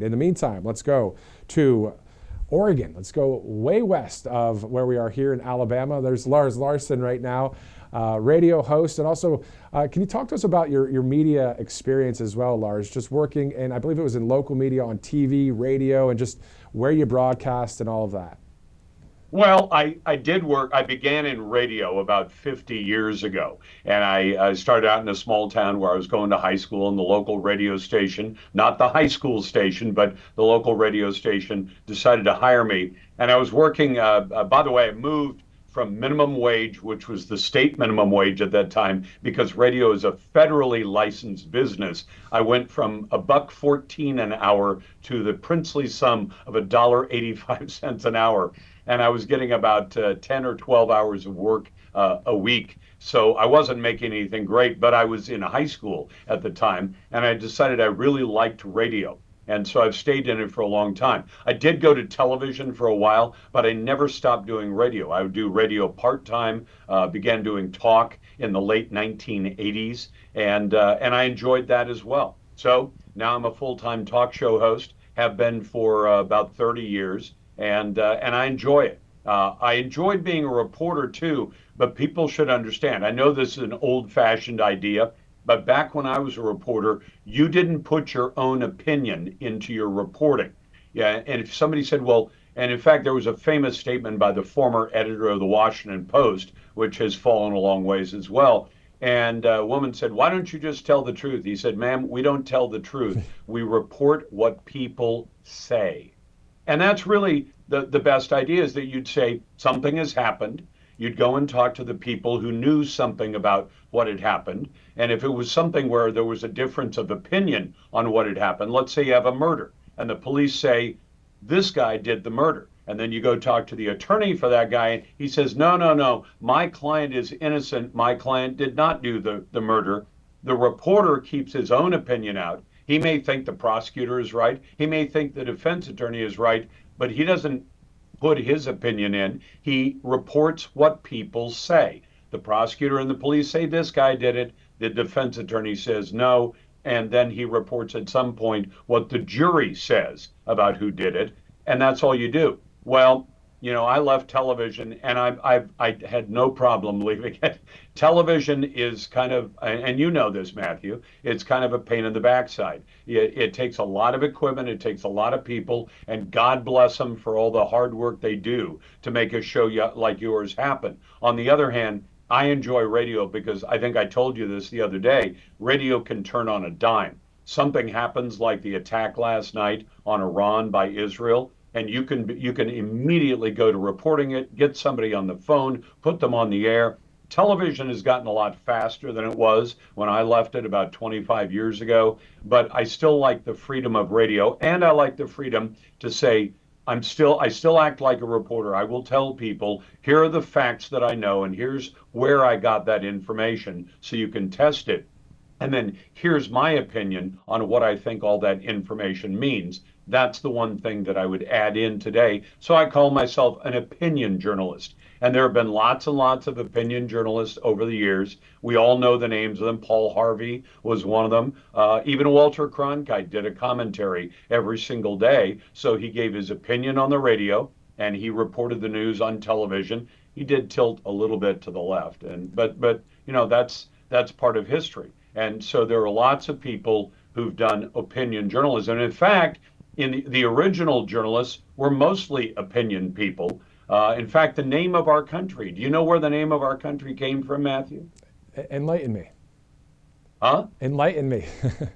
In the meantime, let's go to Oregon. Let's go way west of where we are here in Alabama. There's Lars Larson right now, radio host. And also, can you talk to us about your media experience as well, Lars? Just working, and I believe it was in local media on TV, radio, and just where you broadcast and all of that. Well, I did work. I began in radio about 50 years ago. And I started out in a small town where I was going to high school, and the local radio station, not the high school station, but the local radio station decided to hire me. And I was working, by the way, I moved from minimum wage, which was the state minimum wage at that time, because radio is a federally licensed business. I went from $1.14 an hour to the princely sum of $1.85 an hour. And I was getting about 10 or 12 hours of work a week. So I wasn't making anything great, but I was in high school at the time, and I decided I really liked radio. And so I've stayed in it for a long time. I did go to television for a while, but I never stopped doing radio. I would do radio part-time, began doing talk in the late 1980s, and I enjoyed that as well. So now I'm a full-time talk show host, have been for about 30 years, and I enjoy it. I enjoyed being a reporter too, but people should understand. I know this is an old-fashioned idea, but back when I was a reporter, you didn't put your own opinion into your reporting. Yeah, and if somebody said, well, and in fact, there was a famous statement by the former editor of the Washington Post, which has fallen a long ways as well. And a woman said, why don't you just tell the truth? He said, ma'am, we don't tell the truth. We report what people say. And that's really the best idea, is that you'd say something has happened. You'd go and talk to the people who knew something about what had happened. And if it was something where there was a difference of opinion on what had happened, let's say you have a murder and the police say, this guy did the murder. And then you go talk to the attorney for that guy, and he says, no, my client is innocent. My client did not do the murder. The reporter keeps his own opinion out. He may think the prosecutor is right. He may think the defense attorney is right, but he doesn't put his opinion in. He reports what people say. The prosecutor and the police say this guy did it. The defense attorney says no. And then he reports at some point what the jury says about who did it. And that's all you do. Well, you know, I left television, and I had no problem leaving it. Television is kind of, and you know this, Matthew, it's kind of a pain in the backside. It takes a lot of equipment, it takes a lot of people, and God bless them for all the hard work they do to make a show like yours happen. On the other hand, I enjoy radio because I think I told you this the other day, radio can turn on a dime. Something happens like the attack last night on Iran by Israel, and you can immediately go to reporting it, get somebody on the phone, put them on the air. Television has gotten a lot faster than it was when I left it about 25 years ago, but I still like the freedom of radio, and I like the freedom to say, I still act like a reporter. I will tell people, here are the facts that I know, and here's where I got that information, so you can test it. And then here's my opinion on what I think all that information means. That's the one thing that I would add in today. So I call myself an opinion journalist. And there have been lots and lots of opinion journalists over the years. We all know the names of them. Paul Harvey was one of them. Even Walter Cronkite did a commentary every single day. So he gave his opinion on the radio, and he reported the news on television. He did tilt a little bit to the left, but you know, that's part of history. And so there are lots of people who've done opinion journalism. And in fact, in the original journalists were mostly opinion people. In fact, the name of our country, do you know where the name of our country came from, Matthew? Enlighten me. Huh? Enlighten me.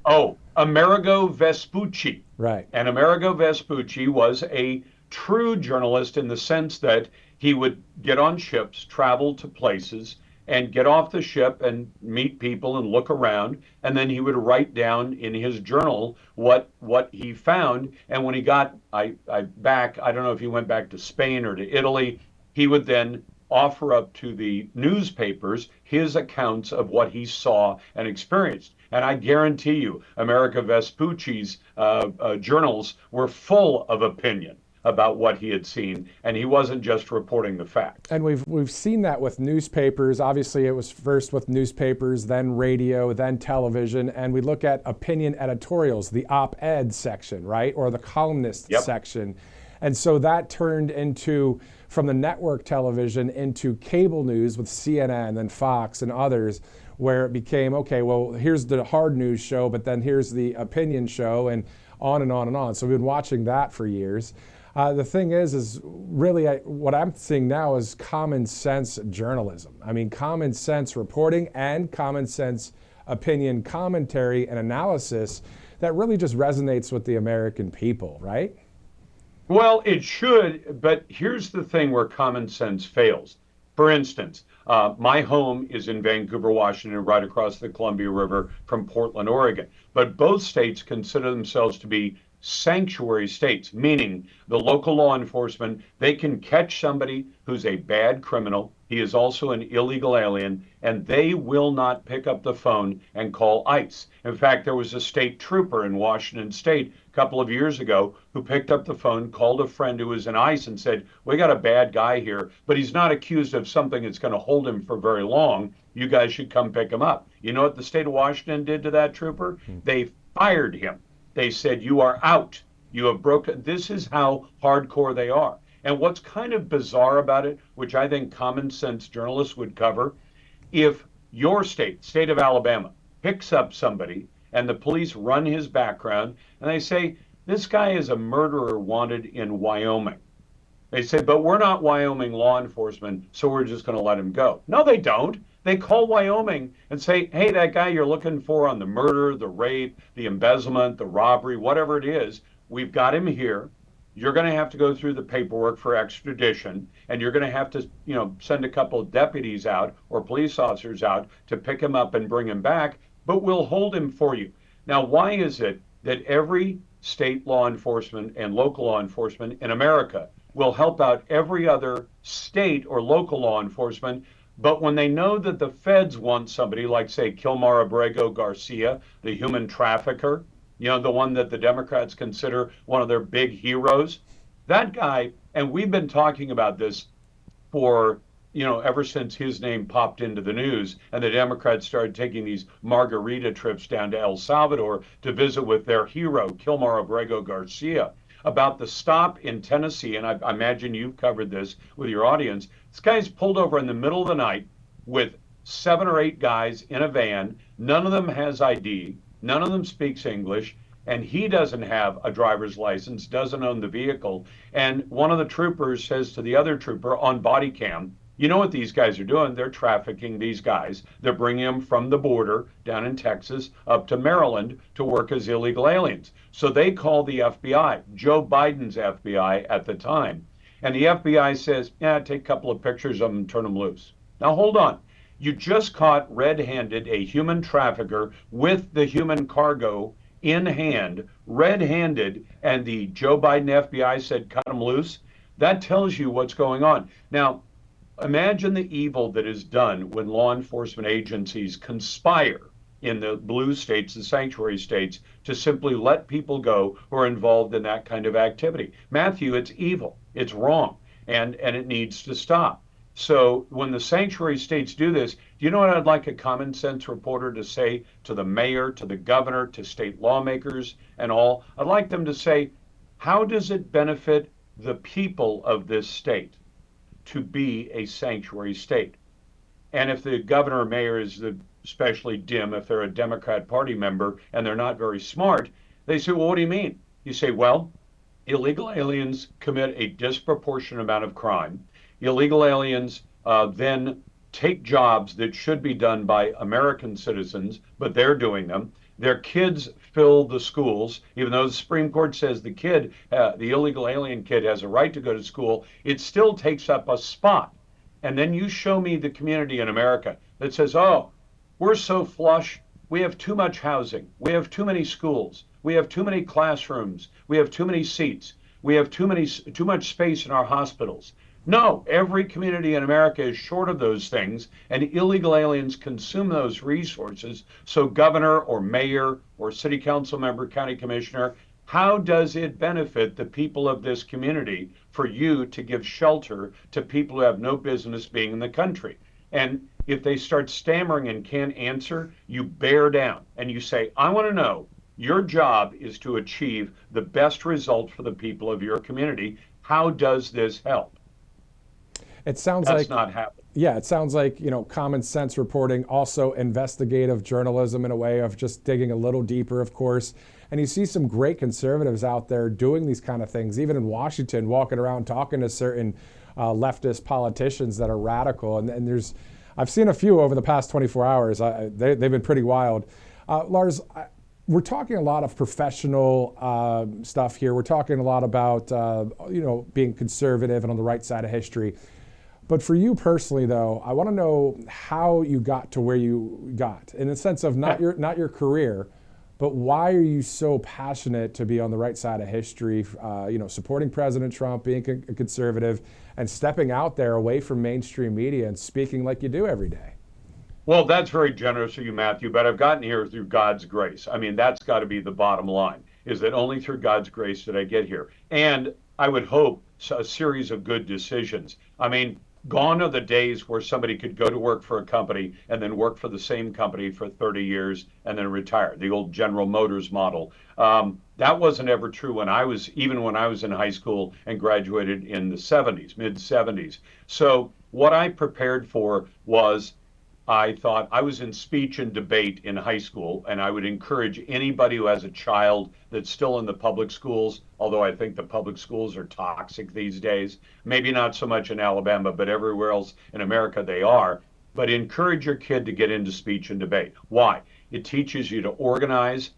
Oh, Amerigo Vespucci. Right. And Amerigo Vespucci was a true journalist in the sense that he would get on ships, travel to places, and get off the ship and meet people and look around, and then he would write down in his journal what he found. And when he got back, I don't know if he went back to Spain or to Italy, he would then offer up to the newspapers his accounts of what he saw and experienced. And I guarantee you, Amerigo Vespucci's journals were full of opinion. about what he had seen, and he wasn't just reporting the facts. And we've seen that with newspapers. Obviously, it was first with newspapers, then radio, then television, and we look at opinion editorials, the op-ed section, right, or the columnist section. And so that turned into, from the network television into cable news with CNN and Fox and others, where it became, okay, well, here's the hard news show, but then here's the opinion show, and on and on and on. So we've been watching that for years. The thing is really what I'm seeing now is common sense journalism. I mean, common sense reporting and common sense opinion commentary and analysis that really just resonates with the American people, right? Well, it should, but here's the thing where common sense fails. For instance, my home is in Vancouver, Washington, right across the Columbia River from Portland, Oregon. But both states consider themselves to be sanctuary states, meaning the local law enforcement, they can catch somebody who's a bad criminal. He is also an illegal alien, and they will not pick up the phone and call ICE. In fact, there was a state trooper in Washington State a couple of years ago who picked up the phone, called a friend who was in ICE and said, we got a bad guy here, but he's not accused of something that's going to hold him for very long. You guys should come pick him up. You know what the state of Washington did to that trooper? They fired him. They said, you are out. You have broken. This is how hardcore they are. And what's kind of bizarre about it, which I think common sense journalists would cover, if your state of Alabama, picks up somebody and the police run his background and they say, this guy is a murderer wanted in Wyoming. They say, but we're not Wyoming law enforcement, so we're just going to let him go. No, they don't. They call Wyoming and say, hey, that guy you're looking for on the murder, the rape, the embezzlement, the robbery, whatever it is, we've got him here. You're going to have to go through the paperwork for extradition, and you're going to have to, send a couple of deputies out or police officers out to pick him up and bring him back, but we'll hold him for you. Now, why is it that every state law enforcement and local law enforcement in America will help out every other state or local law enforcement, but when they know that the feds want somebody like, say, Kilmar Abrego Garcia, the human trafficker, the one that the Democrats consider one of their big heroes, that guy, and we've been talking about this for, ever since his name popped into the news and the Democrats started taking these margarita trips down to El Salvador to visit with their hero, Kilmar Abrego Garcia, about the stop in Tennessee, and I imagine you've covered this with your audience. This guy's pulled over in the middle of the night with 7 or 8 guys in a van. None of them has ID. None of them speaks English, and he doesn't have a driver's license, doesn't own the vehicle. And one of the troopers says to the other trooper on body cam, you know what these guys are doing? They're trafficking these guys. They're bringing them from the border down in Texas up to Maryland to work as illegal aliens. So they call the FBI, Joe Biden's FBI at the time. And the FBI says, take a couple of pictures of them and turn them loose. Now, hold on. You just caught red-handed a human trafficker with the human cargo in hand, red-handed, and the Joe Biden FBI said, cut him loose. That tells you what's going on. Now, imagine the evil that is done when law enforcement agencies conspire in the blue states, the sanctuary states, to simply let people go who are involved in that kind of activity. Matthew, it's evil, it's wrong, and it needs to stop. So when the sanctuary states do this, do you know what I'd like a common sense reporter to say to the mayor, to the governor, to state lawmakers and all? I'd like them to say, how does it benefit the people of this state to be a sanctuary state? And if the governor or mayor is especially dim, if they're a Democrat Party member and they're not very smart, they say, well, what do you mean? You say, well, illegal aliens commit a disproportionate amount of crime. Illegal aliens then take jobs that should be done by American citizens, but they're doing them. Their kids fill the schools, even though the Supreme Court says the illegal alien kid has a right to go to school, it still takes up a spot. And then you show me the community in America that says, oh, we're so flush, we have too much housing, we have too many schools, we have too many classrooms, we have too many seats, we have too much space in our hospitals. No, every community in America is short of those things, and illegal aliens consume those resources. So governor or mayor or city council member, county commissioner, How does it benefit the people of this community for you to give shelter to people who have no business being in the country? And if they start stammering and can't answer, you bear down and you say, I want to know, your job is to achieve the best result for the people of your community. How does this help? It sounds That's like not happening. Yeah, it sounds like, common sense reporting, also investigative journalism in a way of just digging a little deeper, of course. And you see some great conservatives out there doing these kind of things, even in Washington, walking around talking to certain leftist politicians that are radical. And I've seen a few over the past 24 hours. They've been pretty wild. Lars, we're talking a lot of professional stuff here. We're talking a lot about, being conservative and on the right side of history. But for you personally, though, I want to know how you got to where you got, in the sense of not your career, but why are you so passionate to be on the right side of history, supporting President Trump, being a conservative, and stepping out there away from mainstream media and speaking like you do every day? Well, that's very generous of you, Matthew, but I've gotten here through God's grace. I mean, that's got to be the bottom line, is that only through God's grace did I get here. And I would hope a series of good decisions. I mean, gone are the days where somebody could go to work for a company and then work for the same company for 30 years and then retire, the old General Motors model. That wasn't ever true even when I was in high school and graduated in the 70s, mid 70s. So what I prepared for was, I thought I was in speech and debate in high school, and I would encourage anybody who has a child that's still in the public schools, although I think the public schools are toxic these days, maybe not so much in Alabama, but everywhere else in America they are, but encourage your kid to get into speech and debate. Why? It teaches you to organize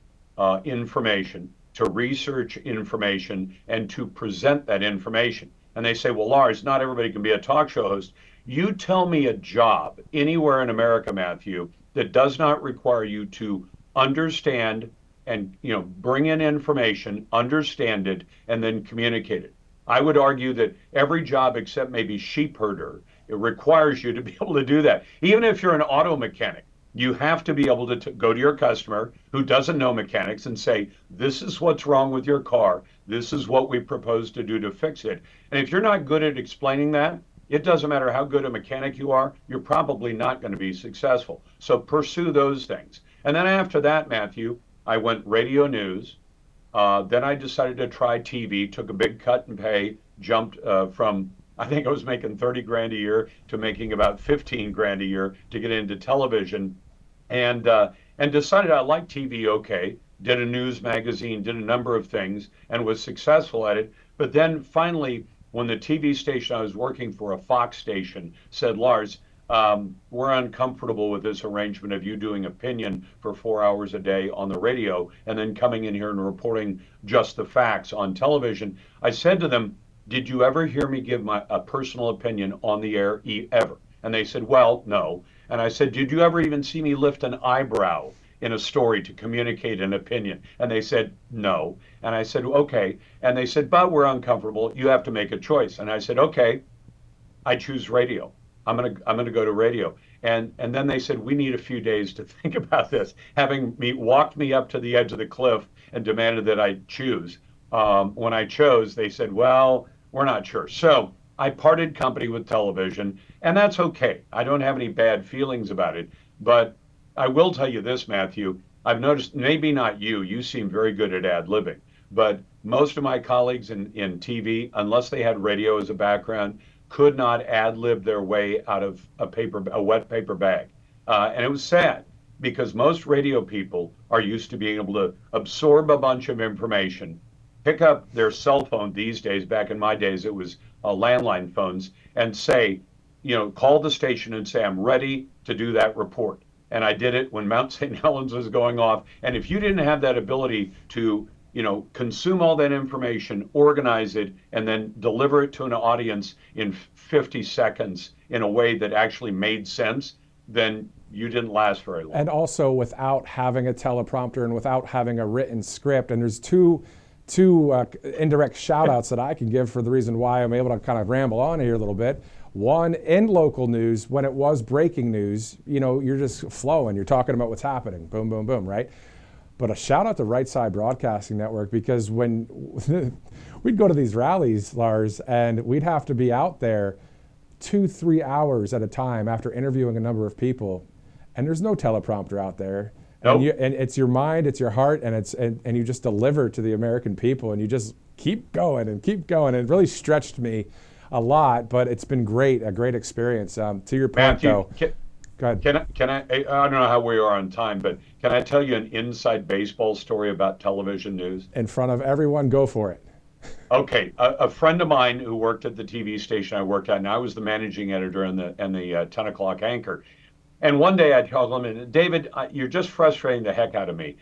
information, to research information, and to present that information. And they say, well, Lars, not everybody can be a talk show host. You tell me a job anywhere in America, Matthew, that does not require you to understand and bring in information, understand it, and then communicate it. I would argue that every job except maybe sheep herder, it requires you to be able to do that. Even if you're an auto mechanic, you have to be able to go to your customer who doesn't know mechanics and say, this is what's wrong with your car. This is what we propose to do to fix it. And if you're not good at explaining that, it doesn't matter how good a mechanic you are, you're probably not going to be successful. So pursue those things. And then after that, Matthew, I went radio news. Then I decided to try TV, took a big cut in pay, jumped from, I think I was making 30 grand a year to making about 15 grand a year to get into television, and decided I liked TV okay, did a news magazine, did a number of things, and was successful at it. But then finally, when the TV station I was working for, a Fox station, said, Lars, we're uncomfortable with this arrangement of you doing opinion for 4 hours a day on the radio and then coming in here and reporting just the facts on television. I said to them, did you ever hear me give a personal opinion on the air ever? And they said, well, no. And I said, did you ever even see me lift an eyebrow in a story to communicate an opinion? And they said, no. And I said, okay. And they said, but we're uncomfortable. You have to make a choice. And I said, okay, I choose radio. I'm gonna go to radio. And then they said, we need a few days to think about this, having walked me up to the edge of the cliff and demanded that I choose. When I chose, they said, well, we're not sure. So I parted company with television, and that's okay. I don't have any bad feelings about it. But I will tell you this, Matthew, I've noticed, maybe not you, you seem very good at ad-libbing, but most of my colleagues in TV, unless they had radio as a background, could not ad-lib their way out of a wet paper bag. And it was sad, because most radio people are used to being able to absorb a bunch of information, pick up their cell phone these days, back in my days it was landline phones, and say, call the station and say, I'm ready to do that report. And I did it when Mount St. Helens was going off. And if you didn't have that ability to, consume all that information, organize it, and then deliver it to an audience in 50 seconds in a way that actually made sense, then you didn't last very long. And also without having a teleprompter and without having a written script. And there's two indirect shout outs that I can give for the reason why I'm able to kind of ramble on here a little bit. One, in local news, when it was breaking news, you're just flowing. You're talking about what's happening. Boom, boom, boom, right? But a shout out to Right Side Broadcasting Network, because when we'd go to these rallies, Lars, and we'd have to be out there 2-3 hours at a time after interviewing a number of people, and there's no teleprompter out there. Nope. And it's your mind, it's your heart, and you just deliver to the American people, and you just keep going and keep going. And it really stretched me a lot, but it's been a great experience. To your point, Matthew, though, go ahead. Can I don't know how we are on time, but can I tell you an inside baseball story about television news? In front of everyone, go for it. Okay, a friend of mine who worked at the TV station I worked at, and I was the managing editor and the 10 o'clock anchor. And one day I told him, David, you're just frustrating the heck out of me.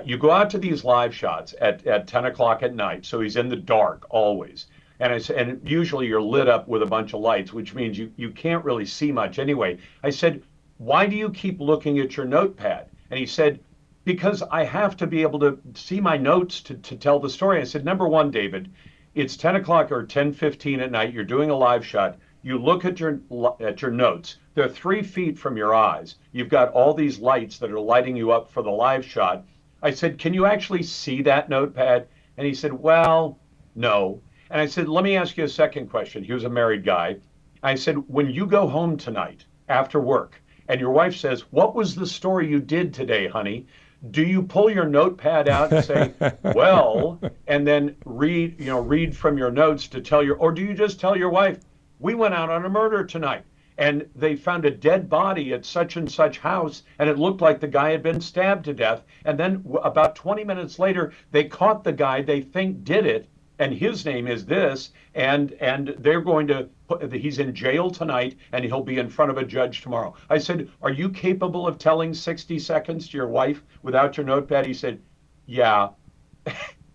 You go out to these live shots at 10 o'clock at night, so he's in the dark always. And I said, and usually you're lit up with a bunch of lights, which means you can't really see much anyway. I said, why do you keep looking at your notepad? And he said, because I have to be able to see my notes to tell the story. I said, number one, David, it's 10 o'clock or 10:15 at night. You're doing a live shot. You look at your notes. They're 3 feet from your eyes. You've got all these lights that are lighting you up for the live shot. I said, can you actually see that notepad? And he said, well, no. And I said, let me ask you a second question. He was a married guy. I said, when you go home tonight after work and your wife says, what was the story you did today, honey? Do you pull your notepad out and say, well, and then read from your notes to tell or do you just tell your wife, we went out on a murder tonight and they found a dead body at such and such house and it looked like the guy had been stabbed to death. And then about 20 minutes later, they caught the guy they think did it, and his name is this, and they're going to he's in jail tonight and he'll be in front of a judge tomorrow. I said, are you capable of telling 60 seconds to your wife without your notepad? He said, yeah.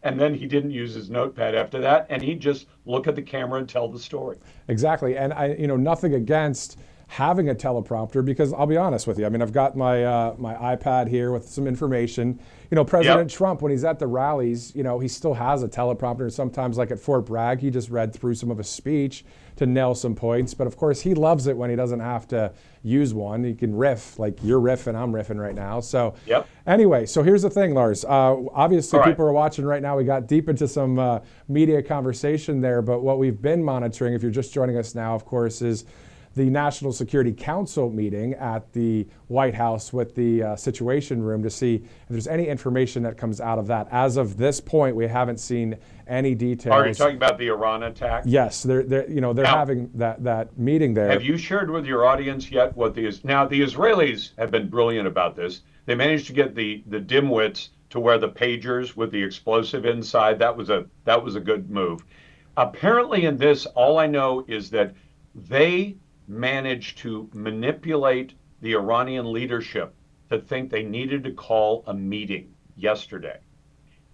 And then he didn't use his notepad after that, and he'd just look at the camera and tell the story. Exactly. And I, nothing against having a teleprompter, because I'll be honest with you. I mean, I've got my my iPad here with some information. President Trump, when he's at the rallies, he still has a teleprompter. Sometimes, like at Fort Bragg, he just read through some of his speech to nail some points. But of course, he loves it when he doesn't have to use one. He can riff, like you're riffing, I'm riffing right now. So anyway, so here's the thing, Lars. Obviously, people are watching right now. We got deep into some media conversation there. But what we've been monitoring, if you're just joining us now, of course, is the National Security Council meeting at the White House with the Situation Room to see if there's any information that comes out of that. As of this point, we haven't seen any details. Are you talking about the Iran attack? Yes, they're having that meeting there. Have you shared with your audience yet what the Israelis have been brilliant about this. They managed to get the dimwits to wear the pagers with the explosive inside. That was a good move. Apparently, in this, all I know is that they managed to manipulate the Iranian leadership to think they needed to call a meeting yesterday.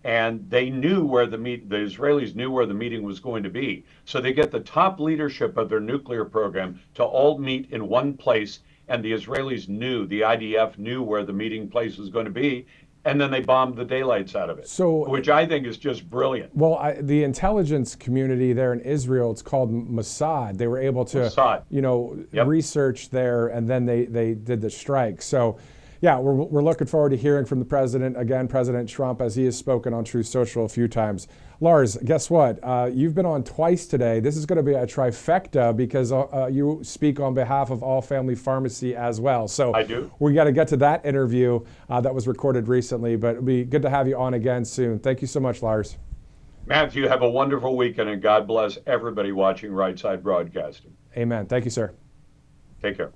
And they knew the Israelis knew where the meeting was going to be. So they get the top leadership of their nuclear program to all meet in one place. And the Israelis the IDF knew where the meeting place was going to be. And then they bombed the daylights out of it, which I think is just brilliant. Well, the intelligence community there in Israel, it's called Mossad. They were able to, research there, and then they did the strike. So, yeah, we're looking forward to hearing from the president, again, President Trump, as he has spoken on Truth Social a few times. Lars, guess what? You've been on twice today. This is going to be a trifecta because you speak on behalf of All Family Pharmacy as well. So I do. We got to get to that interview that was recorded recently, but it'll be good to have you on again soon. Thank you so much, Lars. Matthew, have a wonderful weekend, and God bless everybody watching Right Side Broadcasting. Amen. Thank you, sir. Take care.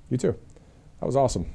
You too. That was awesome.